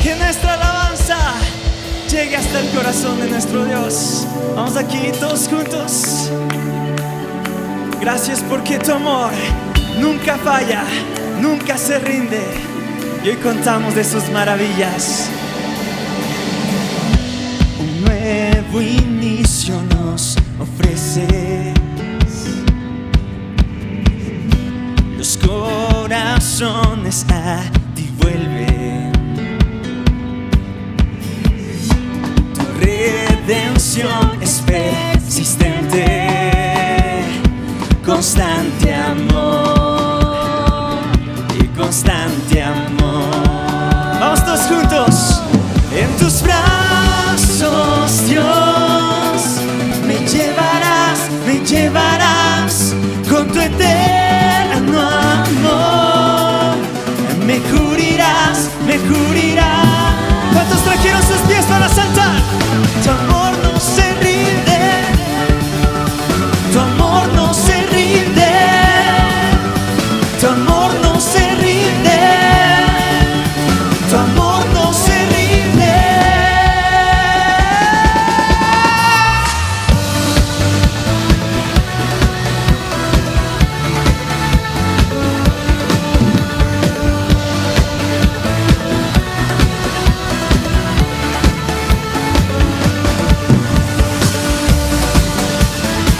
que nuestra alabanza llegue hasta el corazón de nuestro Dios. Vamos aquí todos juntos. Gracias porque tu amor nunca falla, nunca se rinde, y hoy contamos de sus maravillas. Un nuevo inicio nos ofreces, los corazones a ti vuelven. Tu redención es persistente, constante amor y constante amor. Vamos todos juntos. En tus brazos, Dios, me llevarás con tu eterno amor. Me cubrirás, me cubrirás. ¿Cuántos trajeron sus pies para saltar? Tu amor no se rinde, tu amor no se rinde, tu amor no se rinde, tu amor no se rinde.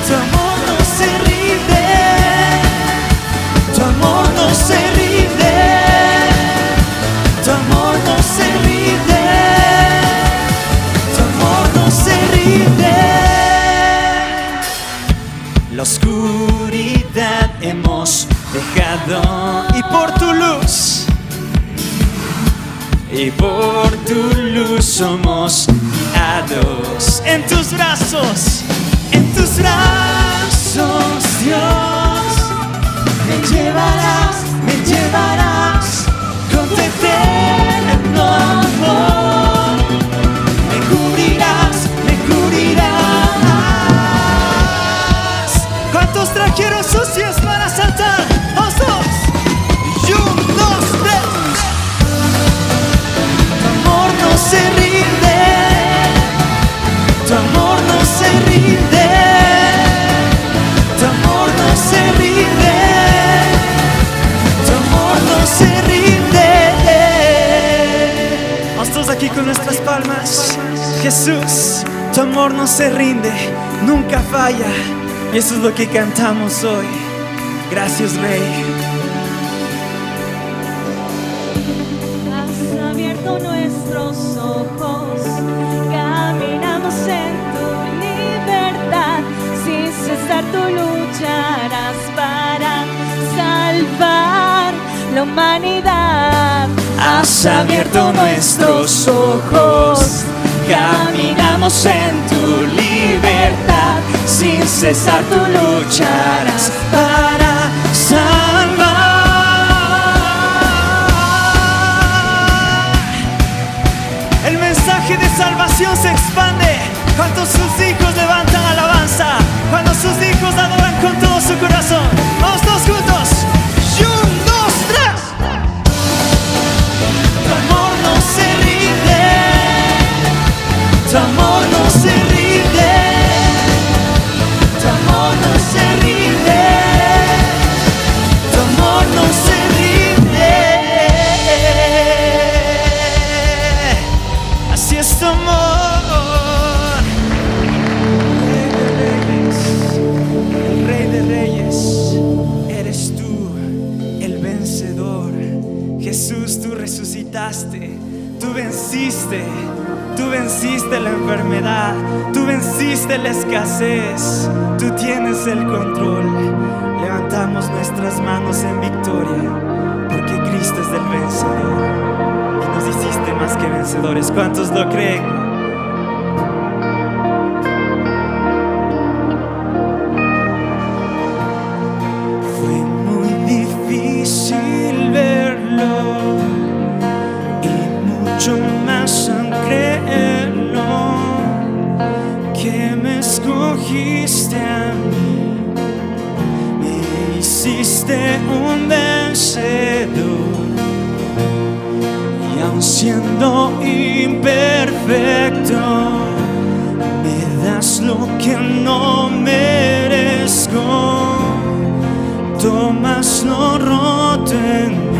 Tu amor no se rinde, tu amor no se rinde, tu amor no se rinde, tu amor no se rinde. La oscuridad hemos dejado y por tu luz somos guiados. En tus brazos, Dios, me llevarás con tu eterno amor. Me cubrirás, me cubrirás. ¿Cuántos trajeron sus pies para saltar? ¡Vamos todos! Y 1, 2, 3. Tu amor no se rinde, tu amor no se rinde, tu amor no se rinde, tu amor no se rinde. Vamos todos aquí con nuestras palmas. Jesús, tu amor no se rinde, nunca falla, y eso es lo que cantamos hoy. Gracias, Rey. Has abierto nuestros ojos, caminamos en tu libertad. Sin cesar tú lucharás para salvar la humanidad. Has abierto nuestros ojos, caminamos en tu libertad. Sin cesar tú lucharás para salvar. El mensaje de salvación se expande cuando sus hijos levantan alabanza, cuando sus hijos adoran con todo su corazón. Vamos todos juntos. 1, 2, 3. Tu amor no se rinde, tu amor no se rinde, tu amor no se rinde, tu amor no se rinde. Así es tu amor. Rey de reyes, eres tú el vencedor. Jesús, tú resucitaste, tú venciste la enfermedad, tú venciste la escasez, tú tienes el control. Levantamos nuestras manos en victoria, porque Cristo es el vencedor y nos hiciste más que vencedores. ¿Cuántos lo creen? Fue muy difícil verlo y mucho más creerlo, que me escogiste a mí, me hiciste un vencedor, y aún siendo imperfecto, me das lo que no merezco. Tomas lo roto en mí,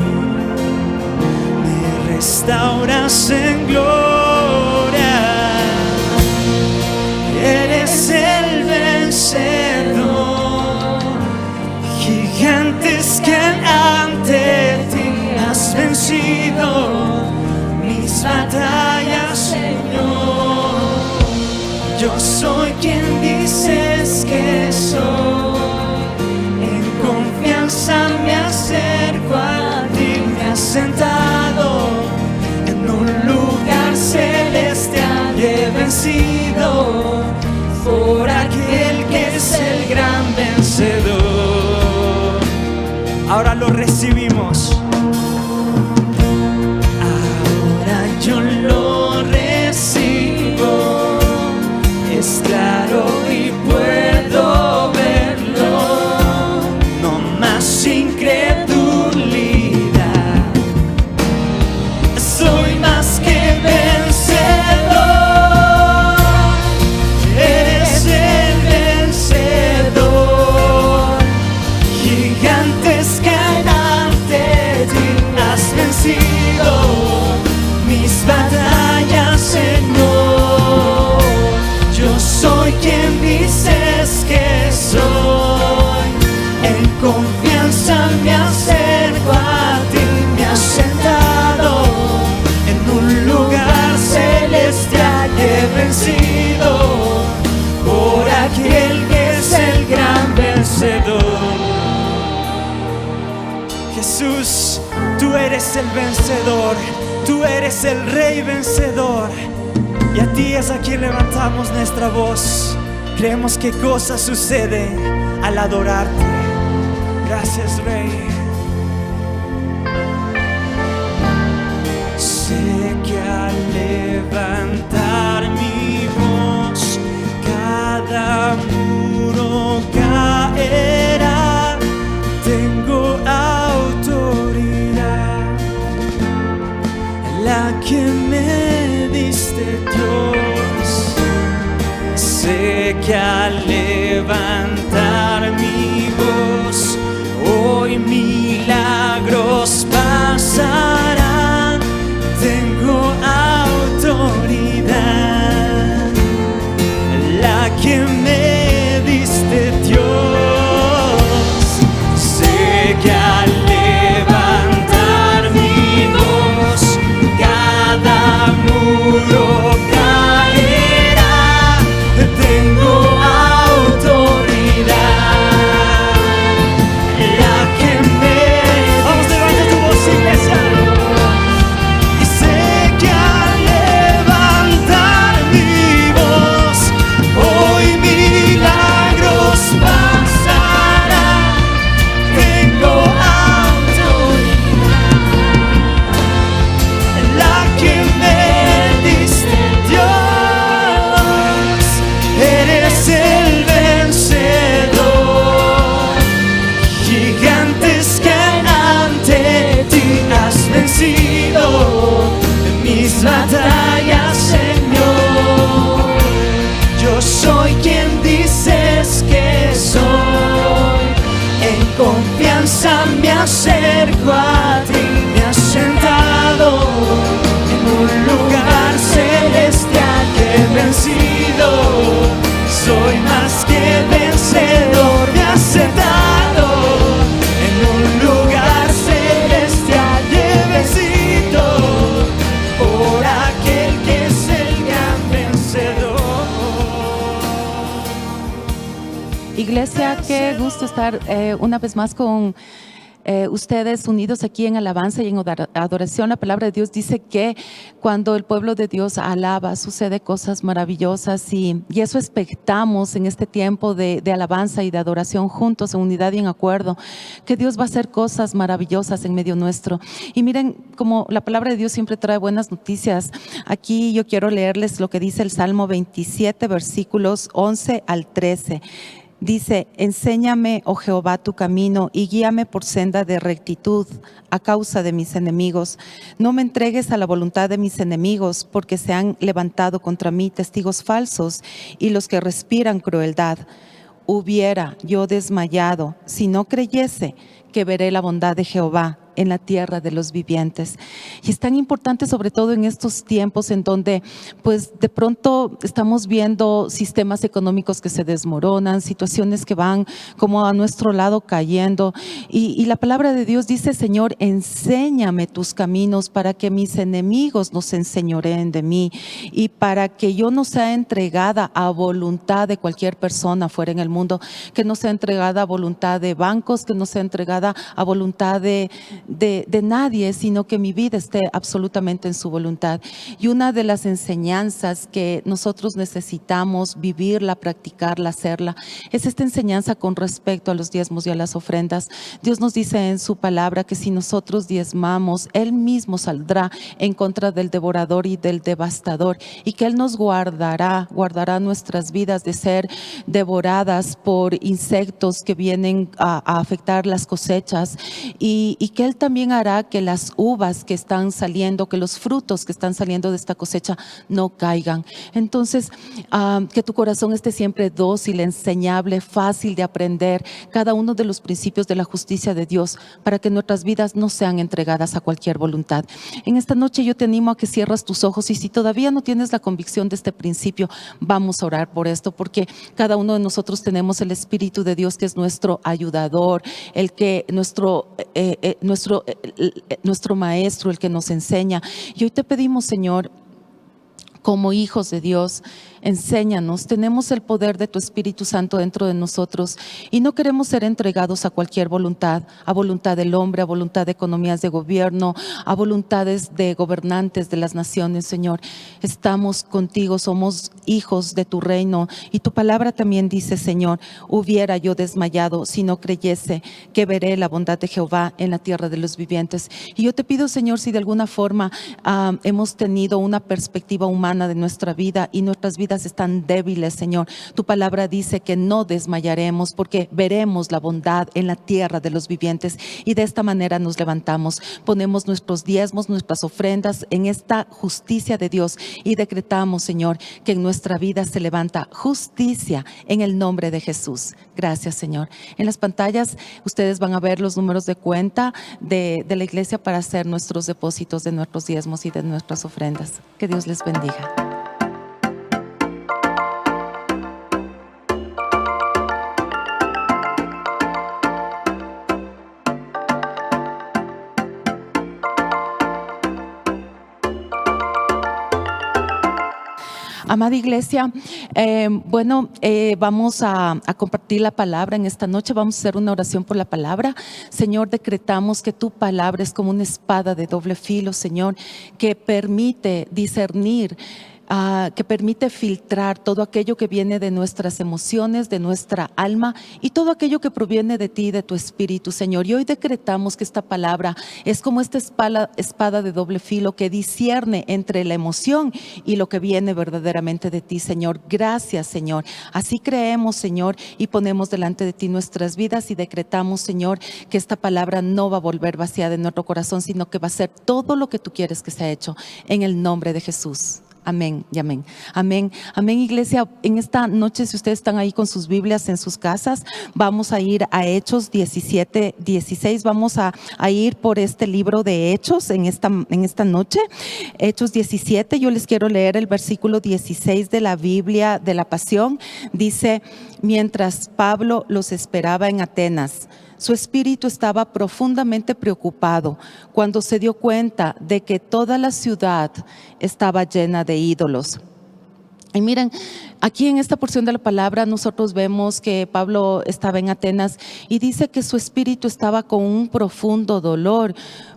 me restauras en gloria. Eres el vencedor, gigantes que ante ti has vencido mis batallas, Señor. Yo soy quien dices que soy. En confianza me acerco a ti, me has sentado en un lugar celestial y he vencido por aquel que es el gran vencedor. Ahora lo recibimos. Ahora yo lo recibo, es claro y puedo verlo. No más incredulidad, soy más que vencedor. Eres el vencedor, gigantes que ante ti has vencido mis batallas, Señor. Yo soy quien dices que soy. En confianza me acerco a ti, me has sentado en un lugar celestial y he vencido por aquel que es el gran vencedor. Jesús, tú eres el vencedor, tú eres el Rey vencedor, y a ti es a quien levantamos nuestra voz. Creemos que cosas suceden al adorarte. Gracias, Rey. Sé que al levantar mi voz, cada muro caerá. Tengo autoridad, la que me diste, Dios. Sé que al levantar mi voz, hoy milagros pasarán. Tengo autoridad, la que me diste, Dios. Sé que al levantar mi voz, cada muro caerá. Tengo autoridad, la que me... Vamos, levanta tu voz, iglesia. Y sé que al levantar mi voz, hoy milagros pasarán. Tengo autoridad, la que me diste, Dios. Eres el vencedor, gigantes que ante ti has vencido mis batallas, Señor. Yo soy quien dices que soy. En confianza me acerco a ti, me has sentado en un lugar celestial que he vencido. Soy más que vencedor, me has sentado en un lugar celestial y he vencido por aquel que es el gran vencedor. Iglesia, qué gusto estar una vez más con ustedes unidos aquí en alabanza y en adoración. La palabra de Dios dice que cuando el pueblo de Dios alaba, sucede cosas maravillosas y eso expectamos en este tiempo de alabanza y de adoración juntos en unidad y en acuerdo, que Dios va a hacer cosas maravillosas en medio nuestro. Y miren, como la palabra de Dios siempre trae buenas noticias, aquí yo quiero leerles lo que dice el Salmo 27, versículos 11 al 13. Dice: enséñame, oh Jehová, tu camino y guíame por senda de rectitud a causa de mis enemigos. No me entregues a la voluntad de mis enemigos, porque se han levantado contra mí testigos falsos y los que respiran crueldad. Hubiera yo desmayado si no creyese que veré la bondad de Jehová en la tierra de los vivientes. Y es tan importante, sobre todo en estos tiempos en donde pues de pronto estamos viendo sistemas económicos que se desmoronan, situaciones que van como a nuestro lado cayendo, y la palabra de Dios dice: Señor, enséñame tus caminos para que mis enemigos no se enseñoreen de mí y para que yo no sea entregada a voluntad de cualquier persona fuera en el mundo, que no sea entregada a voluntad de bancos, que no sea entregada a voluntad de nadie, sino que mi vida esté absolutamente en su voluntad. Y una de las enseñanzas que nosotros necesitamos vivirla, practicarla, hacerla, es esta enseñanza con respecto a los diezmos y a las ofrendas. Dios nos dice en su palabra que si nosotros diezmamos, Él mismo saldrá en contra del devorador y del devastador, y que Él nos guardará nuestras vidas de ser devoradas por insectos que vienen a afectar las cosechas, y que Él también hará que las uvas que están saliendo, que los frutos que están saliendo de esta cosecha no caigan. Entonces, que tu corazón esté siempre dócil, enseñable, fácil de aprender cada uno de los principios de la justicia de Dios, para que nuestras vidas no sean entregadas a cualquier voluntad. En esta noche yo te animo a que cierres tus ojos, y si todavía no tienes la convicción de este principio, vamos a orar por esto, porque cada uno de nosotros tenemos el Espíritu de Dios, que es nuestro ayudador, el que nuestro maestro, el que nos enseña. Y hoy te pedimos, Señor, como hijos de Dios, enséñanos. Tenemos el poder de tu Espíritu Santo dentro de nosotros y no queremos ser entregados a cualquier voluntad, a voluntad del hombre, a voluntad de economías de gobierno, a voluntades de gobernantes de las naciones. Señor, estamos contigo, somos hijos de tu reino, y tu palabra también dice: Señor, hubiera yo desmayado si no creyese que veré la bondad de Jehová en la tierra de los vivientes. Y yo te pido, Señor, si de alguna forma hemos tenido una perspectiva humana de nuestra vida y nuestras vidas están débiles, Señor, tu palabra dice que no desmayaremos, porque veremos la bondad en la tierra de los vivientes, y de esta manera nos levantamos, ponemos nuestros diezmos, nuestras ofrendas en esta justicia de Dios, y decretamos, Señor, que en nuestra vida se levanta justicia en el nombre de Jesús. Gracias, Señor. En las pantallas ustedes van a ver los números de cuenta de la iglesia para hacer nuestros depósitos de nuestros diezmos y de nuestras ofrendas. Que Dios les bendiga. Amada iglesia, vamos a compartir la palabra en esta noche. Vamos a hacer una oración por la palabra. Señor, decretamos que tu palabra es como una espada de doble filo, Señor, que permite discernir, que permite filtrar todo aquello que viene de nuestras emociones, de nuestra alma, y todo aquello que proviene de ti, de tu Espíritu, Señor. Y hoy decretamos que esta palabra es como esta espada de doble filo que discierne entre la emoción y lo que viene verdaderamente de ti, Señor. Gracias, Señor. Así creemos, Señor, y ponemos delante de ti nuestras vidas, y decretamos, Señor, que esta palabra no va a volver vacía de nuestro corazón, sino que va a ser todo lo que tú quieres que sea hecho, en el nombre de Jesús. Amén y amén. Amén. Amén, iglesia. En esta noche, si ustedes están ahí con sus Biblias en sus casas, vamos a ir a Hechos 17, 16. Vamos a ir por este libro de Hechos en esta noche. Hechos 17, yo les quiero leer el versículo 16 de la Biblia de la Pasión. Dice: mientras Pablo los esperaba en Atenas, su espíritu estaba profundamente preocupado cuando se dio cuenta de que toda la ciudad estaba llena de ídolos. Y miren, aquí en esta porción de la palabra nosotros vemos que Pablo estaba en Atenas y dice que su espíritu estaba con un profundo dolor,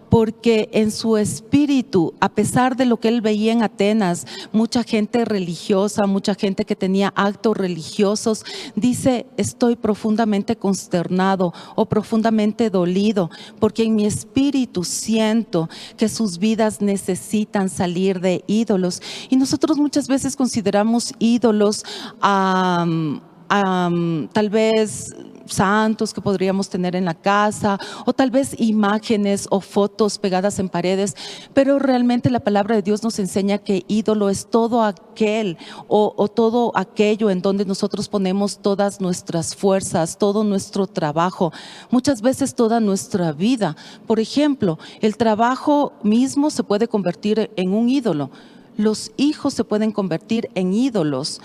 porque en su espíritu, a pesar de lo que él veía en Atenas, mucha gente religiosa, mucha gente que tenía actos religiosos, dice: estoy profundamente consternado o profundamente dolido, porque en mi espíritu siento que sus vidas necesitan salir de ídolos. Y nosotros muchas veces consideramos ídolos tal vez santos que podríamos tener en la casa, o tal vez imágenes o fotos pegadas en paredes, pero realmente la palabra de Dios nos enseña que ídolo es todo aquel o todo aquello en donde nosotros ponemos todas nuestras fuerzas, todo nuestro trabajo, muchas veces toda nuestra vida. Por ejemplo, el trabajo mismo se puede convertir en un ídolo, los hijos se pueden convertir en ídolos.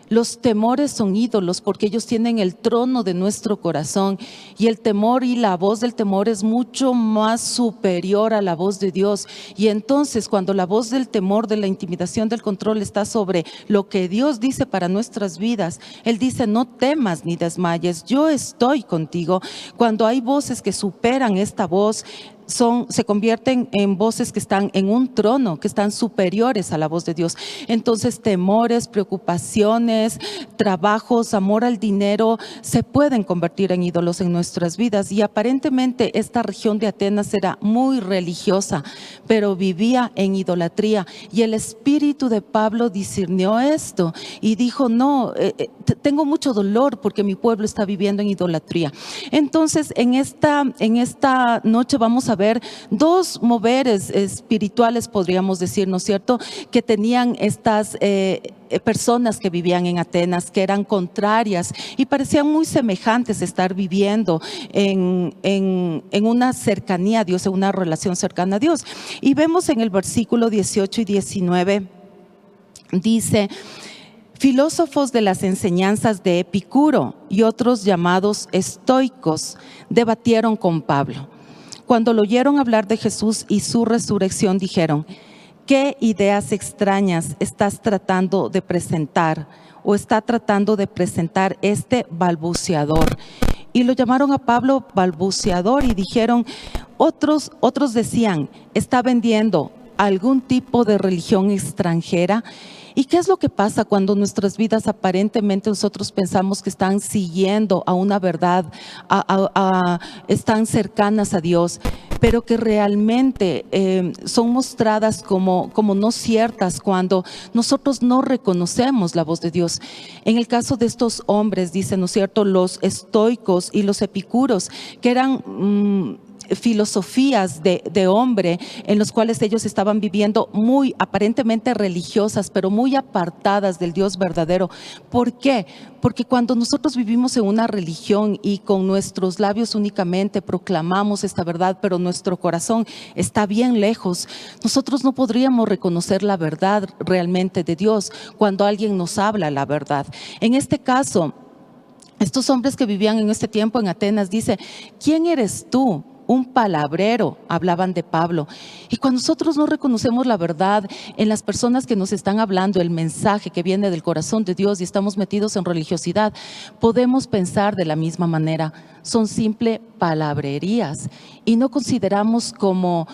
Los temores son ídolos porque ellos tienen el trono de nuestro corazón, y el temor y la voz del temor es mucho más superior a la voz de Dios. Y entonces, cuando la voz del temor, de la intimidación, del control está sobre lo que Dios dice para nuestras vidas, Él dice: no temas ni desmayes, yo estoy contigo. Cuando hay voces que superan esta voz, se convierten en voces que están en un trono, que están superiores a la voz de Dios. Entonces, temores, preocupaciones, trabajos, amor al dinero se pueden convertir en ídolos en nuestras vidas. Y aparentemente esta región de Atenas era muy religiosa, pero vivía en idolatría. Y el espíritu de Pablo discernió esto y dijo: no, tengo mucho dolor porque mi pueblo está viviendo en idolatría. Entonces, en esta noche vamos a ver dos moveres espirituales, podríamos decir, ¿no es cierto?, que tenían estas personas que vivían en Atenas, que eran contrarias y parecían muy semejantes estar viviendo en una cercanía a Dios, en una relación cercana a Dios. Y vemos en el versículo 18 y 19, dice: filósofos de las enseñanzas de Epicuro y otros llamados estoicos debatieron con Pablo. Cuando lo oyeron hablar de Jesús y su resurrección, dijeron: ¿qué ideas extrañas estás tratando de presentar, o está tratando de presentar este balbuceador? Y lo llamaron a Pablo balbuceador y dijeron, otros decían: está vendiendo algún tipo de religión extranjera. ¿Y qué es lo que pasa cuando nuestras vidas aparentemente nosotros pensamos que están siguiendo a una verdad, están cercanas a Dios, pero que realmente son mostradas como no ciertas cuando nosotros no reconocemos la voz de Dios? En el caso de estos hombres, dicen, ¿no es cierto?, los estoicos y los epicuros, que eran filosofías de hombre en los cuales ellos estaban viviendo muy aparentemente religiosas, pero muy apartadas del Dios verdadero. ¿Por qué? Porque cuando nosotros vivimos en una religión y con nuestros labios únicamente proclamamos esta verdad, pero nuestro corazón está bien lejos, nosotros no podríamos reconocer la verdad realmente de Dios cuando alguien nos habla la verdad. En este caso, estos hombres que vivían en este tiempo en Atenas, dice: ¿quién eres tú? Un palabrero, hablaban de Pablo. Y cuando nosotros no reconocemos la verdad en las personas que nos están hablando, el mensaje que viene del corazón de Dios, y estamos metidos en religiosidad, podemos pensar de la misma manera: son simple palabrerías, y no consideramos como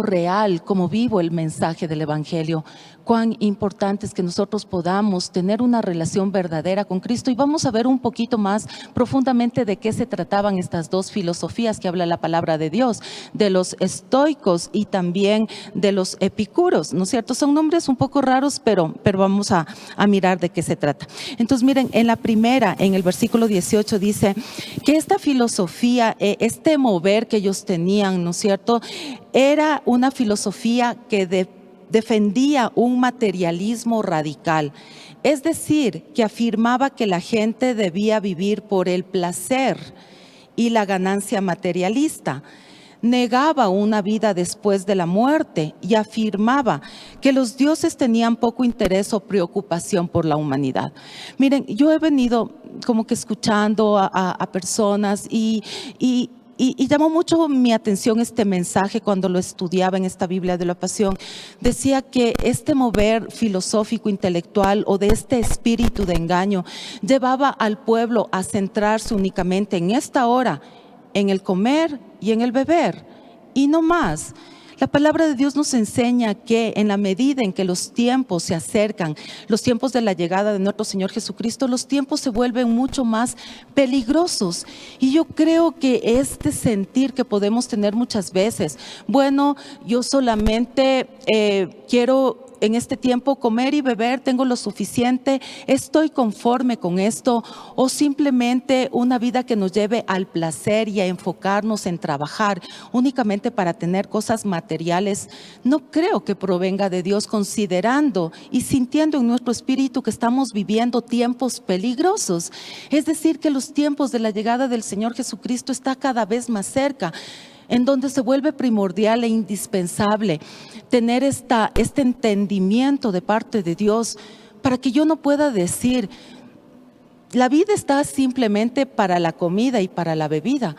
real, como vivo el mensaje del Evangelio. Cuán importante es que nosotros podamos tener una relación verdadera con Cristo. Y vamos a ver un poquito más profundamente de qué se trataban estas dos filosofías que habla la palabra de Dios, de los estoicos y también de los epicuros, ¿no es cierto? Son nombres un poco raros, pero vamos a mirar de qué se trata. Entonces, miren, en la primera, en el versículo 18, dice que esta filosofía, este mover que ellos tenían, ¿no es cierto?, era una filosofía que defendía un materialismo radical, es decir, que afirmaba que la gente debía vivir por el placer y la ganancia materialista. Negaba una vida después de la muerte y afirmaba que los dioses tenían poco interés o preocupación por la humanidad. Miren, yo he venido como que escuchando a personas y llamó mucho mi atención este mensaje cuando lo estudiaba en esta Biblia de la Pasión. Decía que este mover filosófico, intelectual, o de este espíritu de engaño, llevaba al pueblo a centrarse únicamente en esta hora, en el comer y en el beber, y no más. La palabra de Dios nos enseña que en la medida en que los tiempos se acercan, los tiempos de la llegada de nuestro Señor Jesucristo, los tiempos se vuelven mucho más peligrosos. Y yo creo que este sentir que podemos tener muchas veces, bueno, yo solamente quiero en este tiempo comer y beber, tengo lo suficiente, estoy conforme con esto, o simplemente una vida que nos lleve al placer y a enfocarnos en trabajar únicamente para tener cosas materiales, no creo que provenga de Dios, considerando y sintiendo en nuestro espíritu que estamos viviendo tiempos peligrosos. Es decir, que los tiempos de la llegada del Señor Jesucristo está cada vez más cerca, en donde se vuelve primordial e indispensable tener este entendimiento de parte de Dios, para que yo no pueda decir, la vida está simplemente para la comida y para la bebida.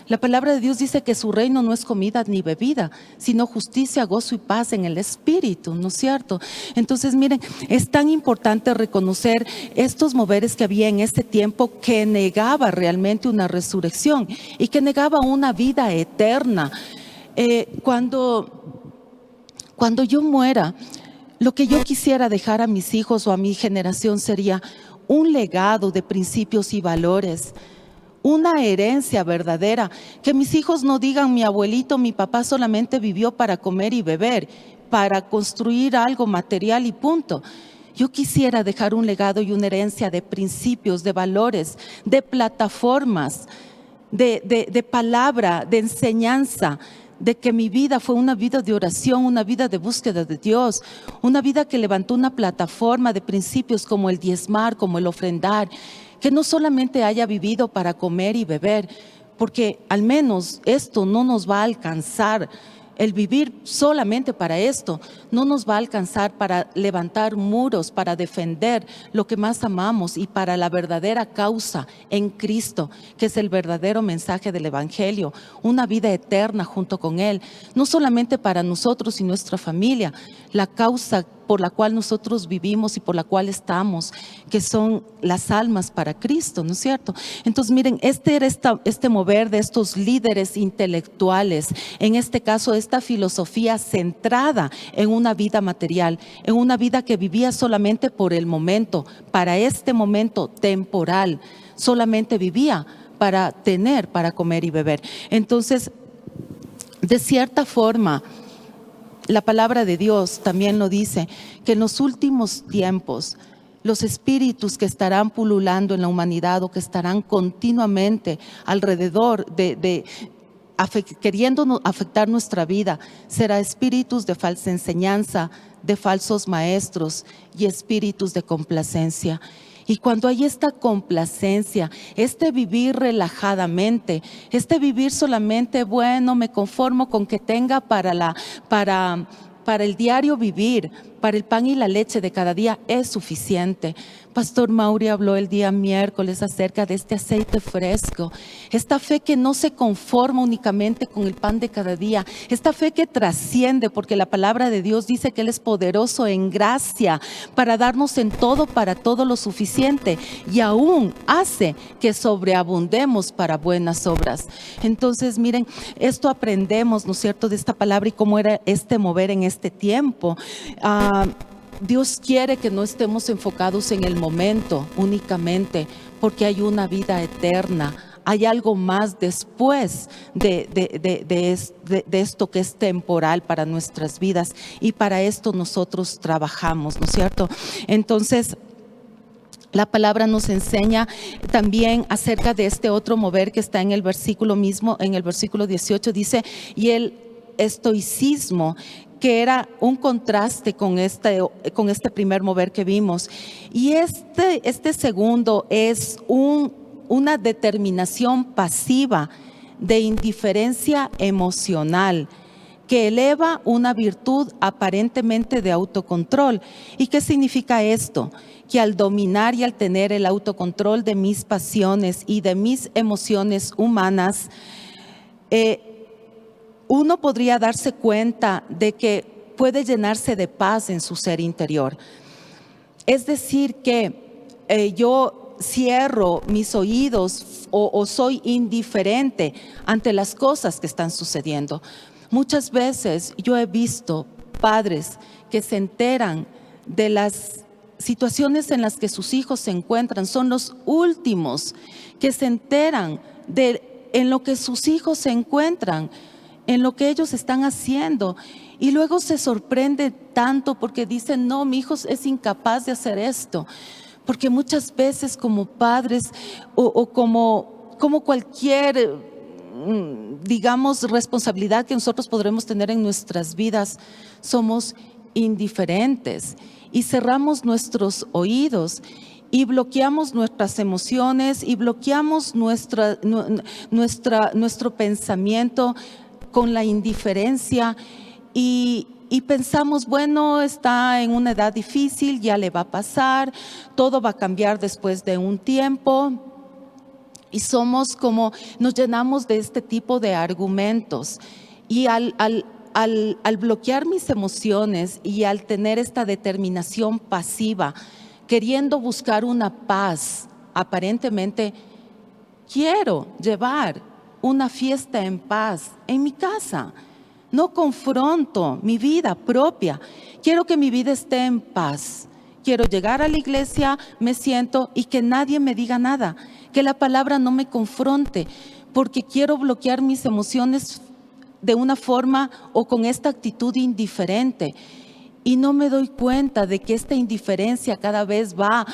La palabra de Dios dice que su reino no es comida ni bebida, sino justicia, gozo y paz en el Espíritu, ¿no es cierto? Entonces, miren, es tan importante reconocer estos moveres que había en este tiempo, que negaba realmente una resurrección y que negaba una vida eterna. Cuando yo muera, lo que yo quisiera dejar a mis hijos o a mi generación sería un legado de principios y valores, una herencia verdadera, que mis hijos no digan, mi abuelito, mi papá solamente vivió para comer y beber, para construir algo material y punto. Yo quisiera dejar un legado y una herencia de principios, de valores, de plataformas, de palabra, de enseñanza, de que mi vida fue una vida de oración, una vida de búsqueda de Dios, una vida que levantó una plataforma de principios como el diezmar, como el ofrendar, que no solamente haya vivido para comer y beber, porque al menos esto no nos va a alcanzar. El vivir solamente para esto no nos va a alcanzar para levantar muros, para defender lo que más amamos y para la verdadera causa en Cristo, que es el verdadero mensaje del Evangelio, una vida eterna junto con Él, no solamente para nosotros y nuestra familia, la causa por la cual nosotros vivimos y por la cual estamos, que son las almas para Cristo, ¿no es cierto? Entonces, miren, este mover de estos líderes intelectuales, en este caso esta filosofía centrada en una vida material, en una vida que vivía solamente por el momento, para este momento temporal, solamente vivía para tener, para comer y beber. Entonces, de cierta forma, la palabra de Dios también lo dice, que en los últimos tiempos los espíritus que estarán pululando en la humanidad, o que estarán continuamente alrededor queriendo afectar nuestra vida, será espíritus de falsa enseñanza, de falsos maestros y espíritus de complacencia. Y cuando hay esta complacencia, este vivir relajadamente, este vivir solamente, bueno, me conformo con que tenga para el diario vivir, para el pan y la leche de cada día, es suficiente. Pastor Mauri habló el día miércoles acerca de este aceite fresco, esta fe que no se conforma únicamente con el pan de cada día, esta fe que trasciende, porque la palabra de Dios dice que Él es poderoso en gracia para darnos en todo, para todo lo suficiente, y aún hace que sobreabundemos para buenas obras. Entonces, miren, esto aprendemos, ¿no es cierto?, de esta palabra y cómo era este mover en este tiempo. Dios quiere que no estemos enfocados en el momento únicamente, porque hay una vida eterna, hay algo más después de esto que es temporal para nuestras vidas, y para esto nosotros trabajamos, ¿no es cierto? Entonces, la palabra nos enseña también acerca de este otro mover que está en el versículo mismo, en el versículo 18 dice, y el estoicismo, que era un contraste con este primer mover que vimos. Y este segundo es una determinación pasiva de indiferencia emocional, que eleva una virtud aparentemente de autocontrol. ¿Y qué significa esto? Que al dominar y al tener el autocontrol de mis pasiones y de mis emociones humanas, uno podría darse cuenta de que puede llenarse de paz en su ser interior. Es decir, que yo cierro mis oídos o soy indiferente ante las cosas que están sucediendo. Muchas veces yo he visto padres que se enteran de las situaciones en las que sus hijos se encuentran, son los últimos que se enteran en lo que sus hijos se encuentran, en lo que ellos están haciendo, Y luego se sorprende tanto porque dice, no, mi hijo es incapaz de hacer esto. Porque muchas veces como padres o como cualquier, digamos, responsabilidad que nosotros podremos tener en nuestras vidas, somos indiferentes y cerramos nuestros oídos y bloqueamos nuestras emociones y bloqueamos nuestro pensamiento con la indiferencia y pensamos, bueno, está en una edad difícil, ya le va a pasar, todo va a cambiar después de un tiempo. Y somos como, nos llenamos de este tipo de argumentos. Y al bloquear mis emociones y al tener esta determinación pasiva, queriendo buscar una paz, aparentemente quiero llevar una fiesta en paz en mi casa. No confronto mi vida propia. Quiero que mi vida esté en paz. Quiero llegar a la iglesia, me siento y que nadie me diga nada. Que la palabra no me confronte, porque quiero bloquear mis emociones de una forma o con esta actitud indiferente. Y no me doy cuenta de que esta indiferencia cada vez va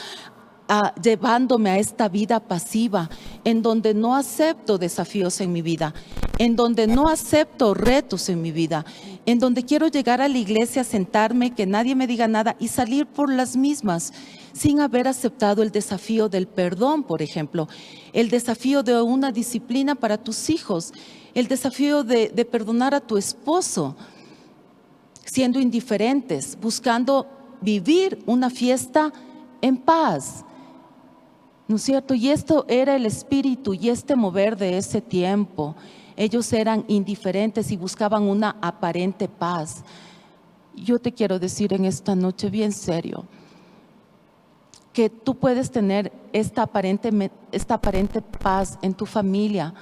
llevándome a esta vida pasiva, en donde no acepto desafíos en mi vida, en donde no acepto retos en mi vida, en donde quiero llegar a la iglesia, sentarme, que nadie me diga nada y salir por las mismas, sin haber aceptado el desafío del perdón, por ejemplo, el desafío de una disciplina para tus hijos, el desafío de perdonar a tu esposo, siendo indiferentes, buscando vivir una fiesta en paz. ¿No es cierto? Y esto era el espíritu y este mover de ese tiempo. Ellos eran indiferentes y buscaban una aparente paz. Yo te quiero decir en esta noche bien serio, que tú puedes tener esta aparente paz en tu familia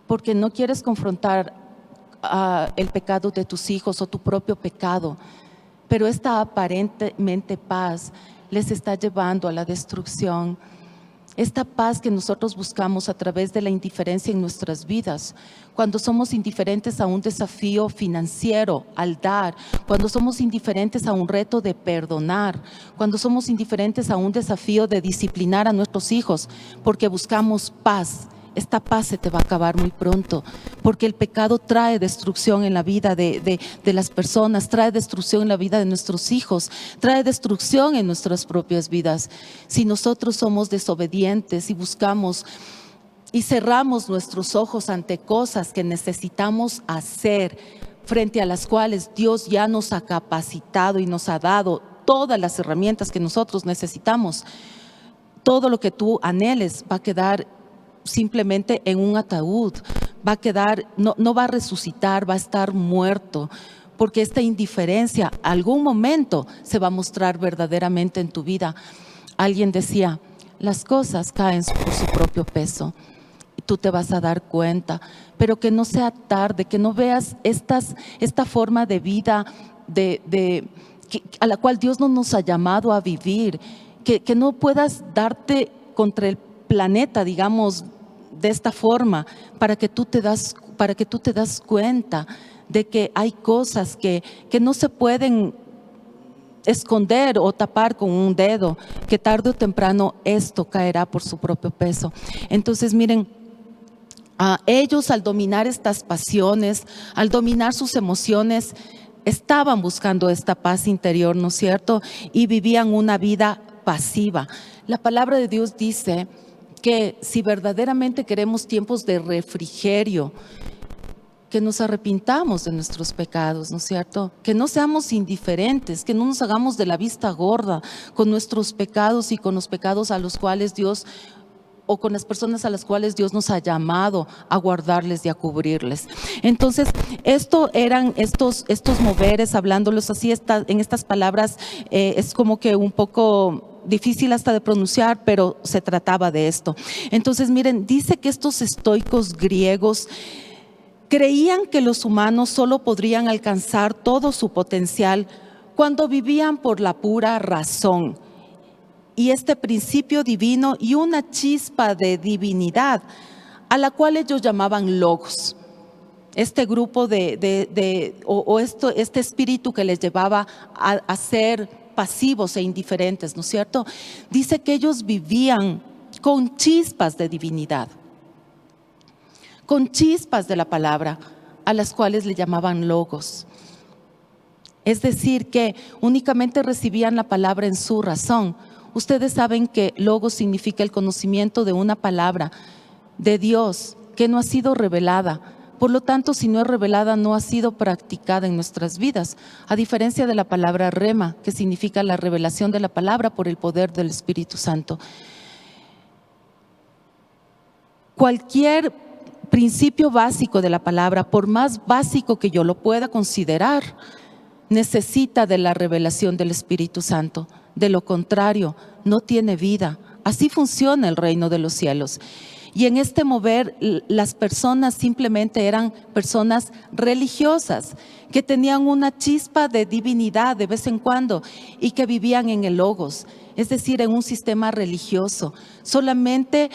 porque no quieres confrontar el pecado de tus hijos o tu propio pecado, pero esta aparentemente paz les está llevando a la destrucción. Esta paz que nosotros buscamos a través de la indiferencia en nuestras vidas, cuando somos indiferentes a un desafío financiero al dar, cuando somos indiferentes a un reto de perdonar, cuando somos indiferentes a un desafío de disciplinar a nuestros hijos, porque buscamos paz. Esta paz se te va a acabar muy pronto, porque el pecado trae destrucción en la vida de las personas, trae destrucción en la vida de nuestros hijos, trae destrucción en nuestras propias vidas. Si nosotros somos desobedientes y buscamos y cerramos nuestros ojos ante cosas que necesitamos hacer, frente a las cuales Dios ya nos ha capacitado y nos ha dado todas las herramientas que nosotros necesitamos, todo lo que tú anheles va a quedar simplemente en un ataúd, va a quedar, no va a resucitar, va a estar muerto, porque esta indiferencia algún momento se va a mostrar verdaderamente en tu vida. Alguien decía, las cosas caen por su propio peso y tú te vas a dar cuenta, pero que no sea tarde, que no veas esta forma de vida a la cual Dios no nos ha llamado a vivir, que no puedas darte contra el planeta, digamos, de esta forma, para que tú te das cuenta de que hay cosas que no se pueden esconder o tapar con un dedo, que tarde o temprano esto caerá por su propio peso. Entonces miren, ellos al dominar estas pasiones, al dominar sus emociones, estaban buscando esta paz interior, ¿no es cierto? Y vivían una vida pasiva. La palabra de Dios dice que si verdaderamente queremos tiempos de refrigerio, que nos arrepintamos de nuestros pecados, ¿no es cierto? Que no seamos indiferentes, que no nos hagamos de la vista gorda con nuestros pecados y con los pecados a los cuales Dios, o con las personas a las cuales Dios nos ha llamado a guardarles y a cubrirles. Entonces, esto eran estos moveres, hablándolos así, en estas palabras, es como que un poco difícil hasta de pronunciar, pero se trataba de esto. Entonces, miren, dice que estos estoicos griegos creían que los humanos solo podrían alcanzar todo su potencial cuando vivían por la pura razón. Y este principio divino y una chispa de divinidad, a la cual ellos llamaban logos. este grupo este espíritu que les llevaba a ser pasivos e indiferentes, ¿no es cierto? Dice que ellos vivían con chispas de divinidad, con chispas de la palabra, a las cuales le llamaban logos. Es decir, que únicamente recibían la palabra en su razón. Ustedes saben que logos significa el conocimiento de una palabra de Dios que no ha sido revelada. Por lo tanto, si no es revelada, no ha sido practicada en nuestras vidas. A diferencia de la palabra rema, que significa la revelación de la palabra por el poder del Espíritu Santo. Cualquier principio básico de la palabra, por más básico que yo lo pueda considerar, necesita de la revelación del Espíritu Santo. De lo contrario, no tiene vida. Así funciona el reino de los cielos. Y en este mover, las personas simplemente eran personas religiosas, que tenían una chispa de divinidad de vez en cuando y que vivían en el logos, es decir, en un sistema religioso. Solamente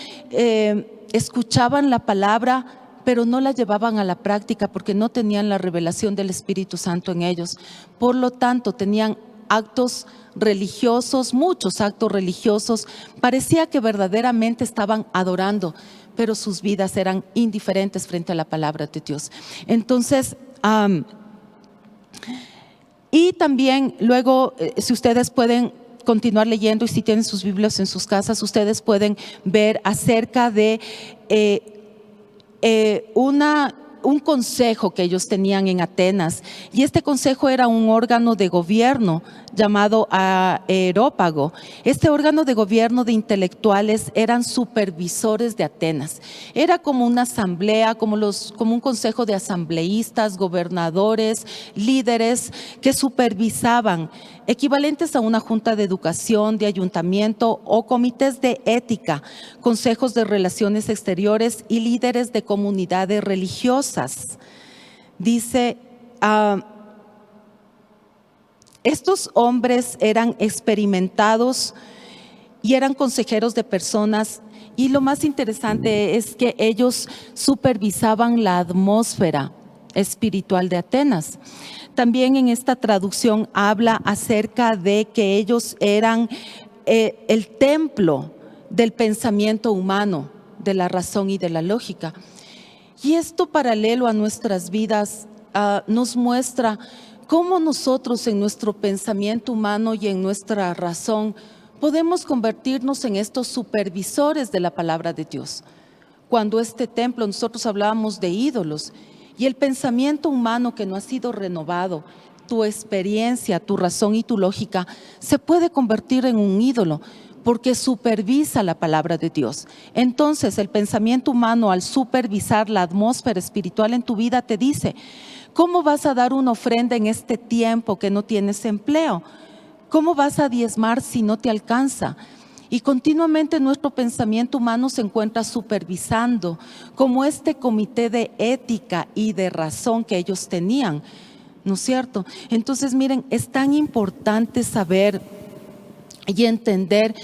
escuchaban la palabra, pero no la llevaban a la práctica porque no tenían la revelación del Espíritu Santo en ellos. Por lo tanto, tenían actos religiosos, muchos actos religiosos. Parecía que verdaderamente estaban adorando, pero sus vidas eran indiferentes frente a la palabra de Dios. Entonces, y también luego, si ustedes pueden continuar leyendo y si tienen sus Biblias en sus casas, ustedes pueden ver acerca de un consejo que ellos tenían en Atenas, y este consejo era un órgano de gobierno llamado Areópago. Este órgano de gobierno de intelectuales eran supervisores de Atenas. Era como una asamblea, como un consejo de asambleístas, gobernadores, líderes que supervisaban, equivalentes a una junta de educación, de ayuntamiento o comités de ética, consejos de relaciones exteriores y líderes de comunidades religiosas. Dice, estos hombres eran experimentados y eran consejeros de personas, y lo más interesante es que ellos supervisaban la atmósfera espiritual de Atenas. También en esta traducción habla acerca de que ellos eran el templo del pensamiento humano, de la razón y de la lógica. Y esto, paralelo a nuestras vidas, nos muestra cómo nosotros en nuestro pensamiento humano y en nuestra razón podemos convertirnos en estos supervisores de la palabra de Dios. Cuando este templo, nosotros hablábamos de ídolos, y el pensamiento humano que no ha sido renovado, tu experiencia, tu razón y tu lógica, se puede convertir en un ídolo porque supervisa la palabra de Dios. Entonces, el pensamiento humano, al supervisar la atmósfera espiritual en tu vida, te dice: ¿cómo vas a dar una ofrenda en este tiempo que no tienes empleo? ¿Cómo vas a diezmar si no te alcanza? Y continuamente nuestro pensamiento humano se encuentra supervisando, como este comité de ética y de razón que ellos tenían, ¿no es cierto? Entonces, miren, es tan importante saber y entender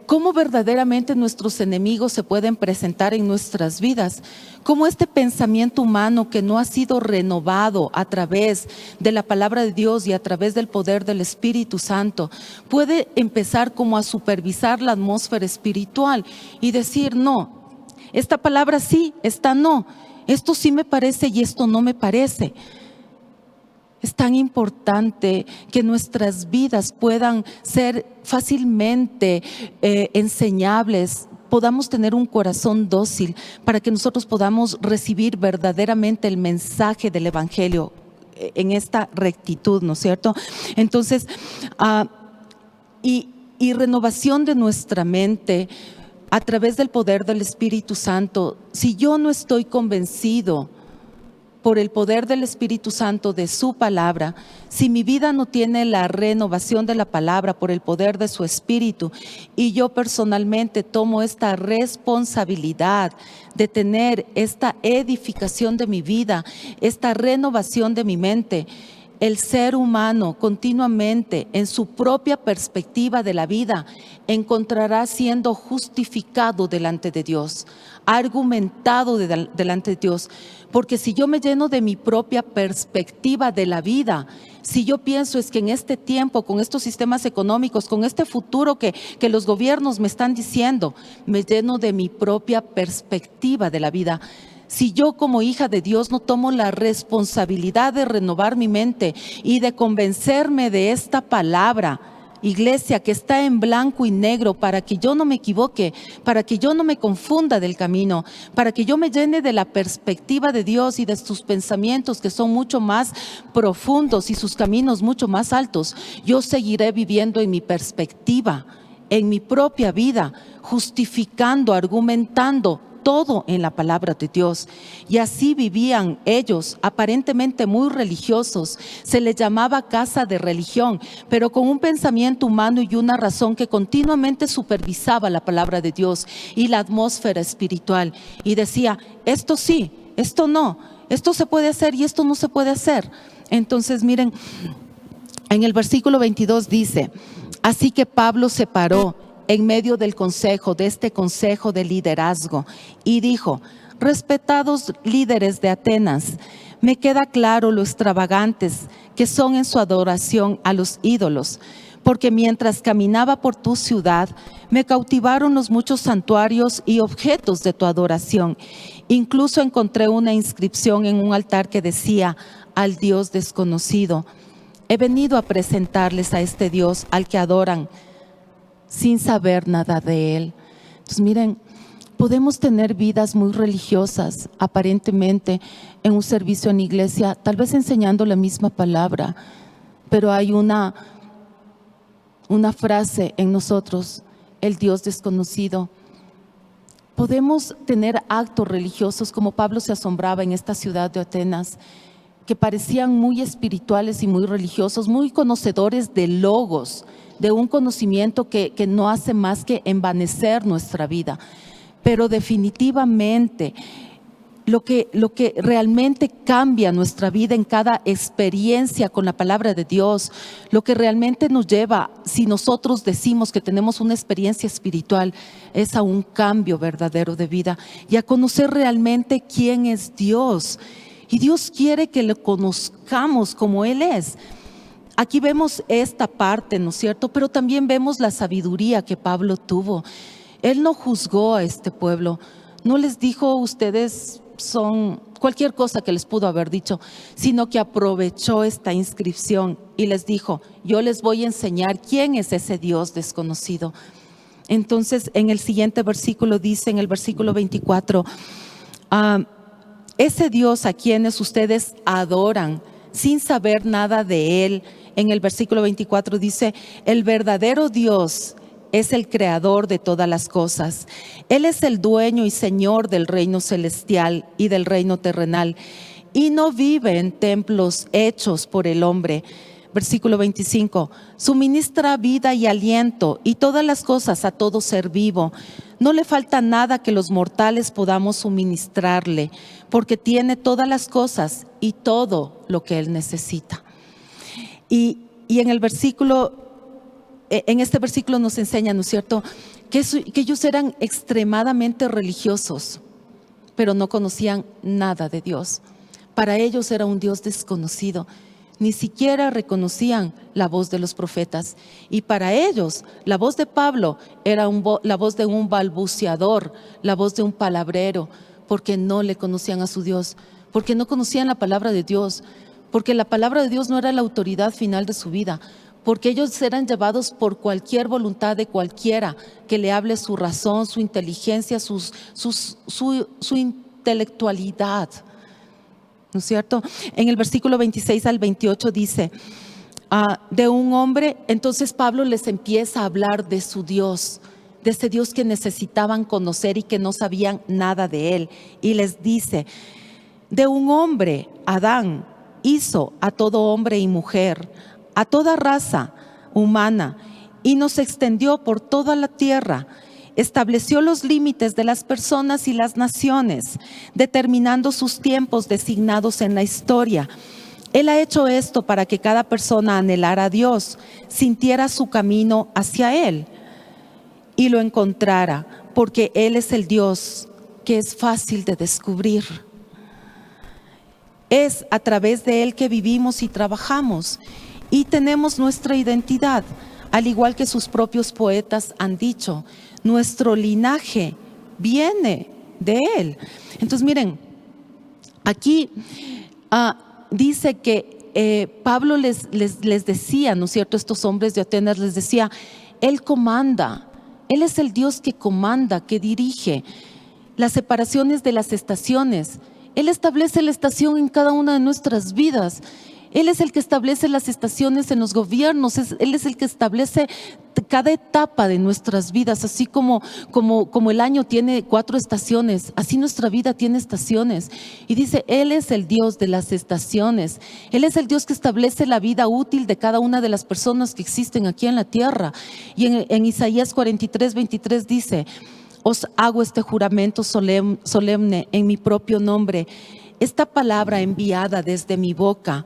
cómo verdaderamente nuestros enemigos se pueden presentar en nuestras vidas, cómo este pensamiento humano que no ha sido renovado a través de la palabra de Dios y a través del poder del Espíritu Santo puede empezar como a supervisar la atmósfera espiritual y decir: no, esta palabra sí, esta no, esto sí me parece y esto no me parece. Es tan importante que nuestras vidas puedan ser fácilmente enseñables, podamos tener un corazón dócil para que nosotros podamos recibir verdaderamente el mensaje del Evangelio en esta rectitud, ¿no es cierto? Entonces, y renovación de nuestra mente a través del poder del Espíritu Santo. Si yo no estoy convencido por el poder del Espíritu Santo de su palabra, si mi vida no tiene la renovación de la palabra por el poder de su Espíritu, y yo personalmente tomo esta responsabilidad de tener esta edificación de mi vida, esta renovación de mi mente, el ser humano continuamente en su propia perspectiva de la vida encontrará siendo justificado delante de Dios, argumentado delante de Dios. Porque si yo me lleno de mi propia perspectiva de la vida, si yo pienso es que en este tiempo, con estos sistemas económicos, con este futuro que los gobiernos me están diciendo, me lleno de mi propia perspectiva de la vida. Si yo como hija de Dios no tomo la responsabilidad de renovar mi mente y de convencerme de esta palabra, iglesia, que está en blanco y negro, para que yo no me equivoque, para que yo no me confunda del camino, para que yo me llene de la perspectiva de Dios y de sus pensamientos que son mucho más profundos y sus caminos mucho más altos, yo seguiré viviendo en mi perspectiva, en mi propia vida, justificando, argumentando todo en la palabra de Dios. Y así vivían ellos, aparentemente muy religiosos. Se les llamaba casa de religión, pero con un pensamiento humano y una razón que continuamente supervisaba la palabra de Dios y la atmósfera espiritual. Y decía, esto sí, esto no, esto se puede hacer y esto no se puede hacer. Entonces miren, en el versículo 22 dice, así que Pablo se paró en medio del consejo, de este consejo de liderazgo, y dijo, respetados líderes de Atenas, me queda claro lo extravagantes que son en su adoración a los ídolos, porque mientras caminaba por tu ciudad, me cautivaron los muchos santuarios y objetos de tu adoración. Incluso encontré una inscripción en un altar que decía, al Dios desconocido. He venido a presentarles a este Dios al que adoran, sin saber nada de Él. Entonces miren, podemos tener vidas muy religiosas, aparentemente en un servicio en iglesia, tal vez enseñando la misma palabra, pero hay una frase en nosotros, el Dios desconocido. Podemos tener actos religiosos como Pablo se asombraba en esta ciudad de Atenas, que parecían muy espirituales y muy religiosos, muy conocedores de logos, de un conocimiento que no hace más que envanecer nuestra vida. Pero definitivamente lo que realmente cambia nuestra vida en cada experiencia con la palabra de Dios, lo que realmente nos lleva, si nosotros decimos que tenemos una experiencia espiritual, es a un cambio verdadero de vida y a conocer realmente quién es Dios. Y Dios quiere que lo conozcamos como Él es. Aquí vemos esta parte, ¿no es cierto? Pero también vemos la sabiduría que Pablo tuvo. Él no juzgó a este pueblo, no les dijo ustedes son cualquier cosa que les pudo haber dicho, sino que aprovechó esta inscripción y les dijo, yo les voy a enseñar quién es ese Dios desconocido. Entonces en el siguiente versículo dice, en el versículo 24, ese Dios a quienes ustedes adoran sin saber nada de Él. En el versículo 24 dice, el verdadero Dios es el creador de todas las cosas. Él es el dueño y señor del reino celestial y del reino terrenal, y no vive en templos hechos por el hombre. Versículo 25, suministra vida y aliento y todas las cosas a todo ser vivo. No le falta nada que los mortales podamos suministrarle, porque tiene todas las cosas y todo lo que Él necesita. Y en este versículo nos enseña, ¿no es cierto?, que ellos eran extremadamente religiosos, pero no conocían nada de Dios. Para ellos era un Dios desconocido. Ni siquiera reconocían la voz de los profetas. Y para ellos, la voz de Pablo era la voz de un balbuceador, la voz de un palabrero, porque no le conocían a su Dios, porque no conocían la palabra de Dios, porque la palabra de Dios no era la autoridad final de su vida, porque ellos eran llevados por cualquier voluntad de cualquiera que le hable su razón, su inteligencia, su intelectualidad. ¿No es cierto? En el versículo 26 al 28 dice, de un hombre, entonces Pablo les empieza a hablar de su Dios, de ese Dios que necesitaban conocer y que no sabían nada de Él. Y les dice, de un hombre, Adán, hizo a todo hombre y mujer, a toda raza humana, y nos extendió por toda la tierra. Estableció los límites de las personas y las naciones, determinando sus tiempos designados en la historia, Él ha hecho esto para que cada persona anhelara a Dios, sintiera su camino hacia Él y lo encontrara, porque Él es el Dios que es fácil de descubrir. Es a través de Él que vivimos y trabajamos y tenemos nuestra identidad, al igual que sus propios poetas han dicho. Nuestro linaje viene de Él. Entonces miren, aquí dice que Pablo les decía, ¿no es cierto?, estos hombres de Atenas les decía, Él comanda, Él es el Dios que comanda, que dirige las separaciones de las estaciones. Él establece la estación en cada una de nuestras vidas. Él es el que establece las estaciones en los gobiernos. Él es el que establece cada etapa de nuestras vidas. Así como el año tiene 4 estaciones, así nuestra vida tiene estaciones. Y dice, Él es el Dios de las estaciones. Él es el Dios que establece la vida útil de cada una de las personas que existen aquí en la tierra. Y en Isaías 43:23 dice, os hago este juramento solemne en mi propio nombre. Esta palabra enviada desde mi boca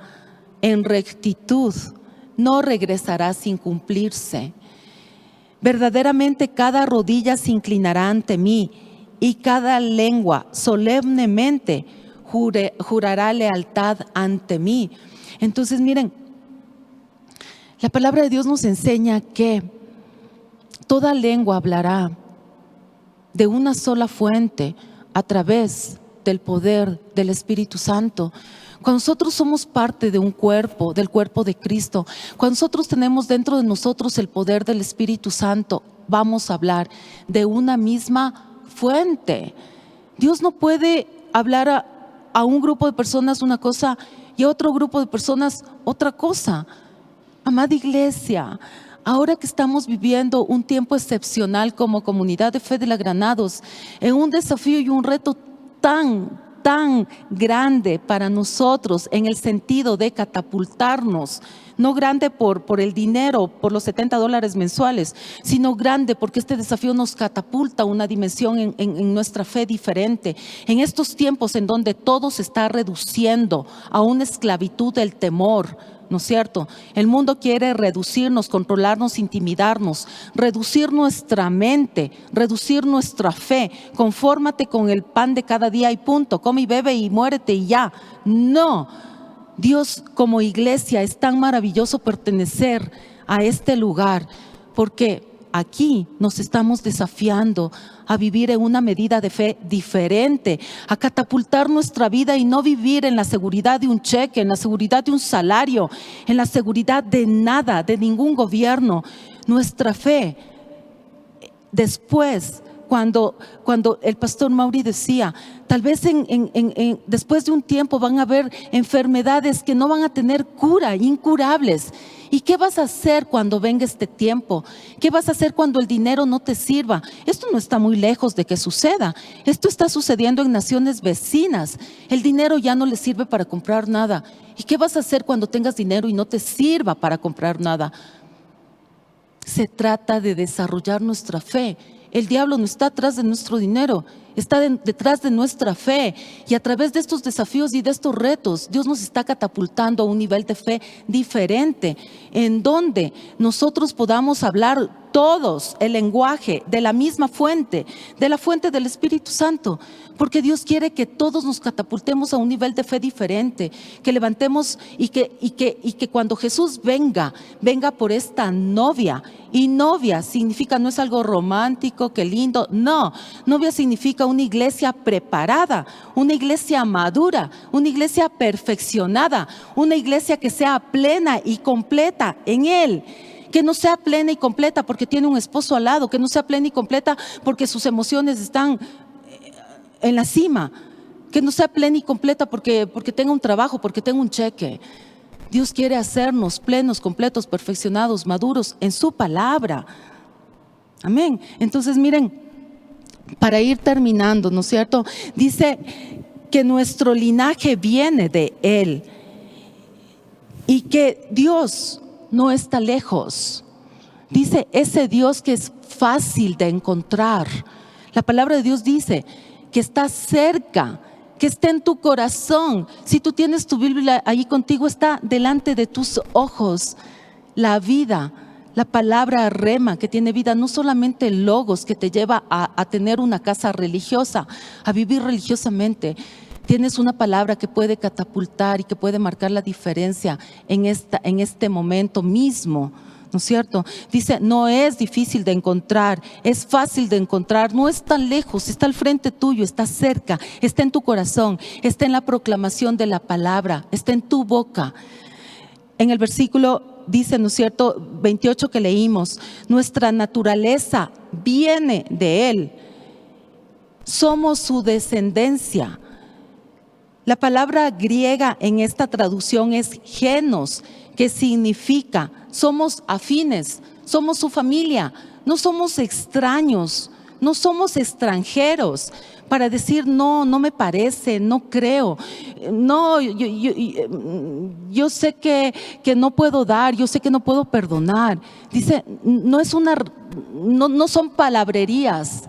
en rectitud no regresará sin cumplirse. Verdaderamente cada rodilla se inclinará ante mí y cada lengua solemnemente jurará lealtad ante mí. Entonces miren, la palabra de Dios nos enseña que toda lengua hablará de una sola fuente a través del poder del Espíritu Santo. Cuando nosotros somos parte de un cuerpo, del cuerpo de Cristo, cuando nosotros tenemos dentro de nosotros el poder del Espíritu Santo, vamos a hablar de una misma fuente. Dios no puede hablar a un grupo de personas una cosa y a otro grupo de personas otra cosa. Amada iglesia, ahora que estamos viviendo un tiempo excepcional como comunidad de fe de la Granados, en un desafío y un reto tan grande para nosotros en el sentido de catapultarnos, no grande por el dinero, por los $70 mensuales, sino grande porque este desafío nos catapulta a una dimensión en nuestra fe diferente. En estos tiempos en donde todo se está reduciendo a una esclavitud del temor, ¿no es cierto? El mundo quiere reducirnos, controlarnos, intimidarnos, reducir nuestra mente, reducir nuestra fe. Confórmate con el pan de cada día y punto. Come y bebe y muérete y ya. No. Dios, como iglesia, es tan maravilloso pertenecer a este lugar, porque aquí nos estamos desafiando a vivir en una medida de fe diferente, a catapultar nuestra vida y no vivir en la seguridad de un cheque, en la seguridad de un salario, en la seguridad de nada, de ningún gobierno. Nuestra fe, después, cuando el pastor Mauri decía, tal vez después de un tiempo van a haber enfermedades que no van a tener cura, incurables. ¿Y qué vas a hacer cuando venga este tiempo? ¿Qué vas a hacer cuando el dinero no te sirva? Esto no está muy lejos de que suceda. Esto está sucediendo en naciones vecinas. El dinero ya no le sirve para comprar nada. ¿Y qué vas a hacer cuando tengas dinero y no te sirva para comprar nada? Se trata de desarrollar nuestra fe. El diablo no está atrás de nuestro dinero, está detrás de nuestra fe. Y a través de estos desafíos y de estos retos, Dios nos está catapultando a un nivel de fe diferente, en donde nosotros podamos hablar todos el lenguaje de la misma fuente, de la fuente del Espíritu Santo, porque Dios quiere que todos nos catapultemos a un nivel de fe diferente, que levantemos y que cuando Jesús venga por esta novia. Y novia significa, no es algo romántico, qué lindo, no, novia significa una iglesia preparada, una iglesia madura, una iglesia perfeccionada, una iglesia que sea plena y completa en Él. Que no sea plena y completa porque tiene un esposo al lado, que no sea plena y completa porque sus emociones están en la cima, que no sea plena y completa porque tenga un trabajo, porque tenga un cheque. Dios quiere hacernos plenos, completos, perfeccionados, maduros en su palabra. Amén. Entonces miren, para ir terminando, ¿no es cierto? Dice que nuestro linaje viene de Él y que Dios no está lejos. Dice ese Dios que es fácil de encontrar. La palabra de Dios dice que está cerca, que esté en tu corazón. Si tú tienes tu Biblia ahí contigo, está delante de tus ojos la vida, la palabra rema que tiene vida, no solamente el logos que te lleva a tener una casa religiosa, a vivir religiosamente. Tienes una palabra que puede catapultar y que puede marcar la diferencia en este momento mismo, ¿no es cierto? Dice, no es difícil de encontrar, es fácil de encontrar, no es tan lejos, está al frente tuyo, está cerca, está en tu corazón, está en la proclamación de la palabra, está en tu boca. En el versículo dice, ¿no es cierto?, 28 que leímos, nuestra naturaleza viene de Él, somos su descendencia. La palabra griega en esta traducción es genos, que significa somos afines, somos su familia, no somos extraños, no somos extranjeros para decir no me parece, no creo, no, yo sé que no puedo dar, yo sé que no puedo perdonar. Dice, no son palabrerías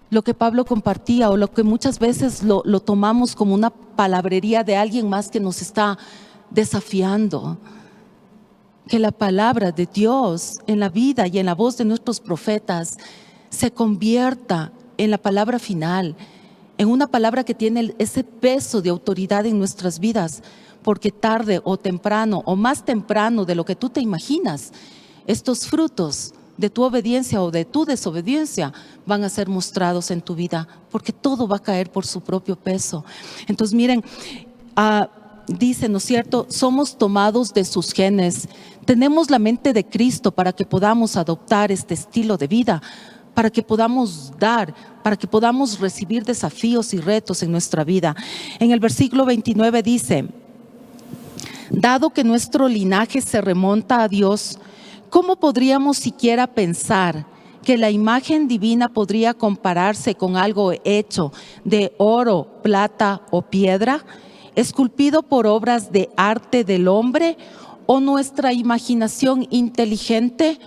lo que Pablo compartía, o lo que muchas veces lo tomamos como una palabrería de alguien más que nos está desafiando. Que la palabra de Dios en la vida y en la voz de nuestros profetas se convierta en la palabra final, en una palabra que tiene ese peso de autoridad en nuestras vidas, porque tarde o temprano, o más temprano de lo que tú te imaginas, estos frutos de tu obediencia o de tu desobediencia van a ser mostrados en tu vida, porque todo va a caer por su propio peso. Entonces miren, dice, ¿no es cierto?, somos tomados de sus genes, tenemos la mente de Cristo para que podamos adoptar este estilo de vida, para que podamos dar, para que podamos recibir desafíos y retos en nuestra vida. En el versículo 29 dice, dado que nuestro linaje se remonta a Dios, ¿cómo podríamos siquiera pensar que la imagen divina podría compararse con algo hecho de oro, plata o piedra, esculpido por obras de arte del hombre o nuestra imaginación inteligente?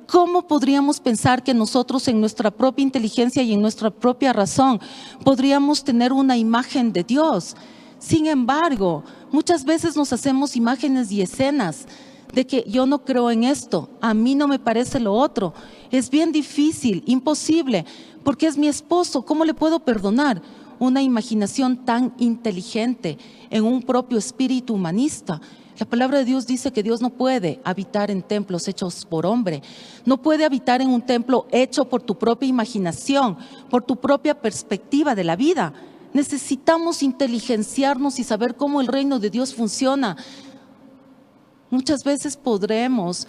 ¿Cómo podríamos pensar que nosotros en nuestra propia inteligencia y en nuestra propia razón podríamos tener una imagen de Dios? Sin embargo, muchas veces nos hacemos imágenes y escenas de que yo no creo en esto, a mí no me parece lo otro, es bien difícil, imposible, porque es mi esposo, ¿cómo le puedo perdonar? Una imaginación tan inteligente en un propio espíritu humanista. La palabra de Dios dice que Dios no puede habitar en templos hechos por hombre, no puede habitar en un templo hecho por tu propia imaginación, por tu propia perspectiva de la vida. Necesitamos inteligenciarnos y saber cómo el reino de Dios funciona. Muchas veces podremos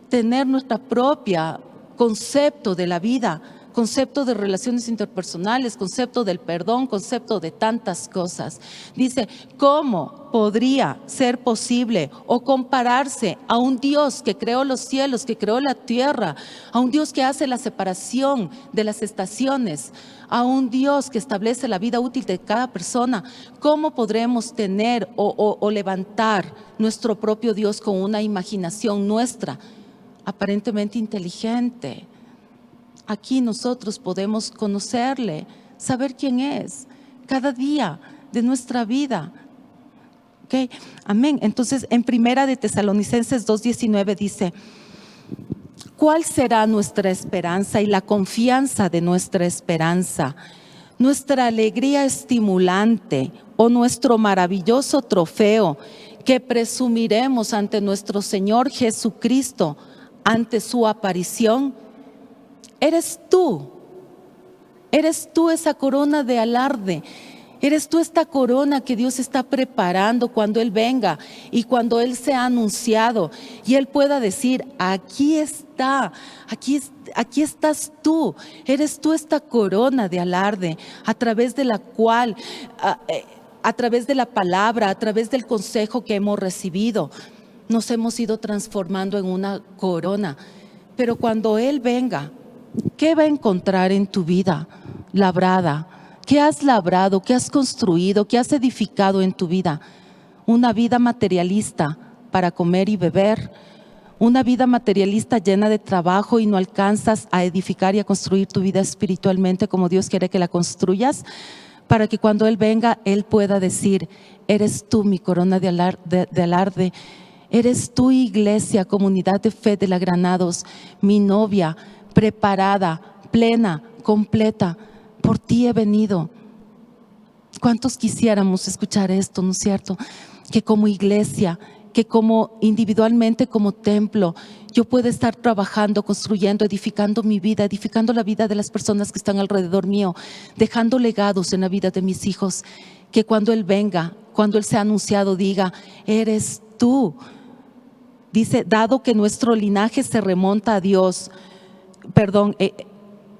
tener nuestra propia concepto de la vida, concepto de relaciones interpersonales, concepto del perdón, concepto de tantas cosas. Dice, ¿cómo podría ser posible o compararse a un Dios que creó los cielos, que creó la tierra, a un Dios que hace la separación de las estaciones, a un Dios que establece la vida útil de cada persona? ¿Cómo podremos tener o levantar nuestro propio Dios con una imaginación nuestra, aparentemente inteligente? Aquí nosotros podemos conocerle, saber quién es, cada día de nuestra vida. ¿Okay? Amén. Entonces, en Primera de Tesalonicenses 2:19 dice, ¿cuál será nuestra esperanza y la confianza de nuestra esperanza? Nuestra alegría estimulante o nuestro maravilloso trofeo que presumiremos ante nuestro Señor Jesucristo ante su aparición. Eres tú esa corona de alarde, eres tú esta corona que Dios está preparando cuando Él venga y cuando Él sea anunciado y Él pueda decir, aquí está, aquí estás tú, eres tú esta corona de alarde a través de la cual, a través de la palabra, a través del consejo que hemos recibido, nos hemos ido transformando en una corona. Pero cuando Él venga, ¿qué va a encontrar en tu vida labrada? ¿Qué has labrado? ¿Qué has construido? ¿Qué has edificado en tu vida? ¿Una vida materialista para comer y beber? ¿Una vida materialista llena de trabajo y no alcanzas a edificar y a construir tu vida espiritualmente como Dios quiere que la construyas? para que cuando Él venga, Él pueda decir: eres tú mi corona de alarde, eres tú, iglesia, comunidad de fe de la Granados, mi novia, preparada, plena, completa, por ti he venido. ¿Cuántos quisiéramos escuchar esto, no es cierto? Que como iglesia, que como individualmente, como templo, yo pueda estar trabajando, construyendo, edificando mi vida, edificando la vida de las personas que están alrededor mío, dejando legados en la vida de mis hijos, que cuando Él venga, cuando Él sea anunciado, diga: eres tú. Dice: dado que nuestro linaje se remonta a Dios,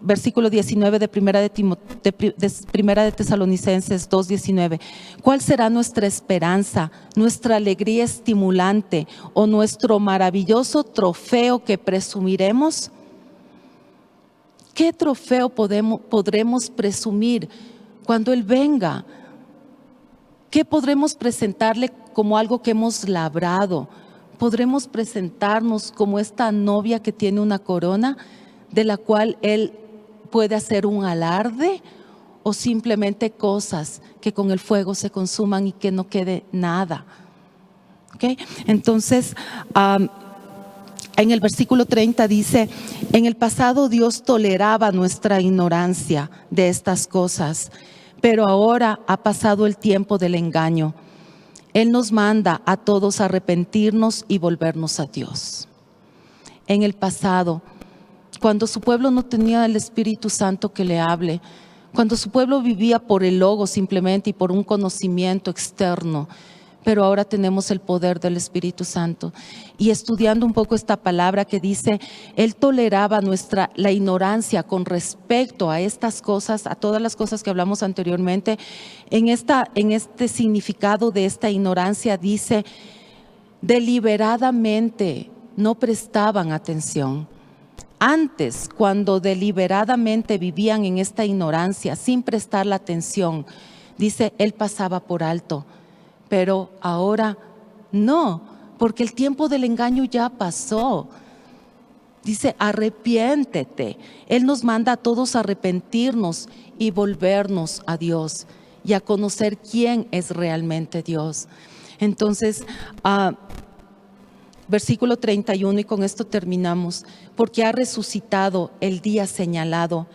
versículo 19 de Primera de Tesalonicenses 2:19. ¿Cuál será nuestra esperanza, nuestra alegría estimulante o nuestro maravilloso trofeo que presumiremos? ¿Qué trofeo podremos presumir cuando Él venga? ¿Qué podremos presentarle como algo que hemos labrado? ¿Podremos presentarnos como esta novia que tiene una corona de la cual Él puede hacer un alarde, o simplemente cosas que con el fuego se consuman y que no quede nada? ¿Okay? Entonces, en el versículo 30 dice: en el pasado Dios toleraba nuestra ignorancia de estas cosas, pero ahora ha pasado el tiempo del engaño. Él nos manda a todos a arrepentirnos y volvernos a Dios. En el pasado, cuando su pueblo no tenía el Espíritu Santo que le hable, cuando su pueblo vivía por el logo simplemente y por un conocimiento externo, pero ahora tenemos el poder del Espíritu Santo. Y estudiando un poco esta palabra que dice: Él toleraba la ignorancia con respecto a estas cosas, a todas las cosas que hablamos anteriormente. En este significado de esta ignorancia dice: deliberadamente no prestaban atención. Antes, cuando deliberadamente vivían en esta ignorancia, sin prestar la atención, dice, Él pasaba por alto. Pero ahora no, porque el tiempo del engaño ya pasó. Dice: arrepiéntete. Él nos manda a todos a arrepentirnos y volvernos a Dios y a conocer quién es realmente Dios. Entonces, versículo 31, y con esto terminamos: porque ha resucitado el día señalado,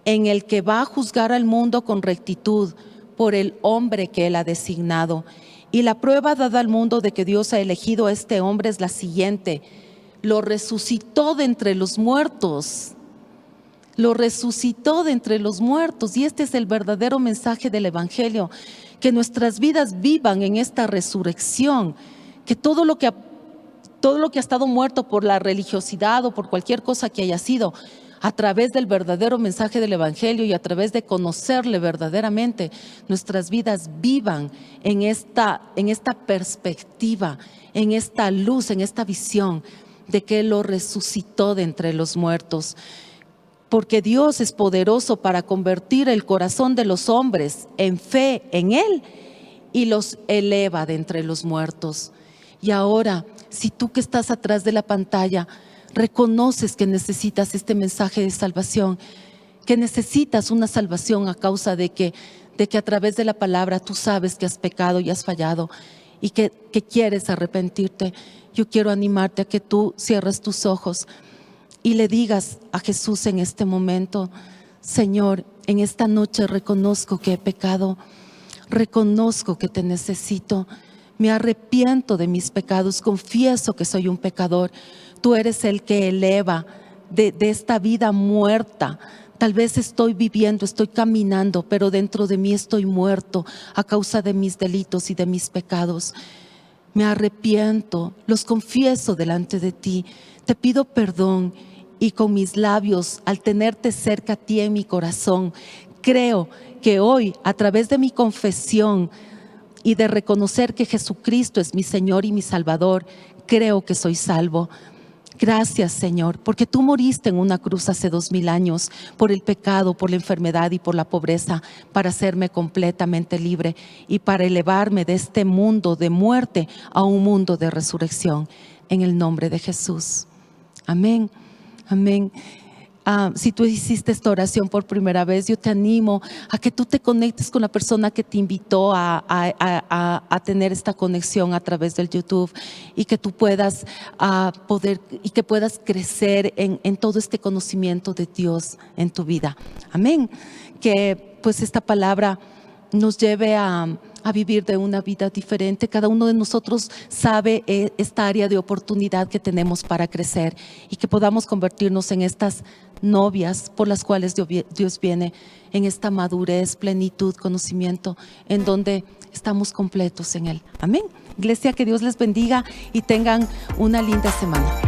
en el que va a juzgar al mundo con rectitud por el hombre que Él ha designado. Y la prueba dada al mundo de que Dios ha elegido a este hombre es la siguiente: lo resucitó de entre los muertos. Lo resucitó de entre los muertos. Y este es el verdadero mensaje del Evangelio: que nuestras vidas vivan en esta resurrección, que todo lo que ha estado muerto por la religiosidad o por cualquier cosa que haya sido, a través del verdadero mensaje del Evangelio y a través de conocerle verdaderamente, nuestras vidas vivan en esta perspectiva, en esta luz, en esta visión de que Él lo resucitó de entre los muertos. Porque Dios es poderoso para convertir el corazón de los hombres en fe en Él y los eleva de entre los muertos. Y ahora, si tú que estás atrás de la pantalla reconoces que necesitas este mensaje de salvación, que necesitas una salvación a causa de que a través de la palabra tú sabes que has pecado y has fallado y que quieres arrepentirte, yo quiero animarte a que tú cierres tus ojos y le digas a Jesús en este momento: Señor, en esta noche reconozco que he pecado, reconozco que te necesito, me arrepiento de mis pecados, confieso que soy un pecador. Tú eres el que eleva de esta vida muerta. Tal vez estoy viviendo, estoy caminando, pero dentro de mí estoy muerto a causa de mis delitos y de mis pecados. Me arrepiento, los confieso delante de ti. Te pido perdón y con mis labios, al tenerte cerca a ti en mi corazón, creo que hoy, a través de mi confesión y de reconocer que Jesucristo es mi Señor y mi Salvador, creo que soy salvo. Gracias, Señor, porque tú moriste en una cruz hace 2000 años por el pecado, por la enfermedad y por la pobreza, para hacerme completamente libre y para elevarme de este mundo de muerte a un mundo de resurrección. En el nombre de Jesús. Amén. Amén. si tú hiciste esta oración por primera vez, yo te animo a que tú te conectes con la persona que te invitó a tener esta conexión a través del YouTube, y que tú puedas que puedas crecer en todo este conocimiento de Dios en tu vida. Amén. Que pues esta palabra nos lleve a vivir de una vida diferente. Cada uno de nosotros sabe esta área de oportunidad que tenemos para crecer, y que podamos convertirnos en estas novias por las cuales Dios viene, en esta madurez, plenitud, conocimiento, en donde estamos completos en Él. Amén. Iglesia, que Dios les bendiga y tengan una linda semana.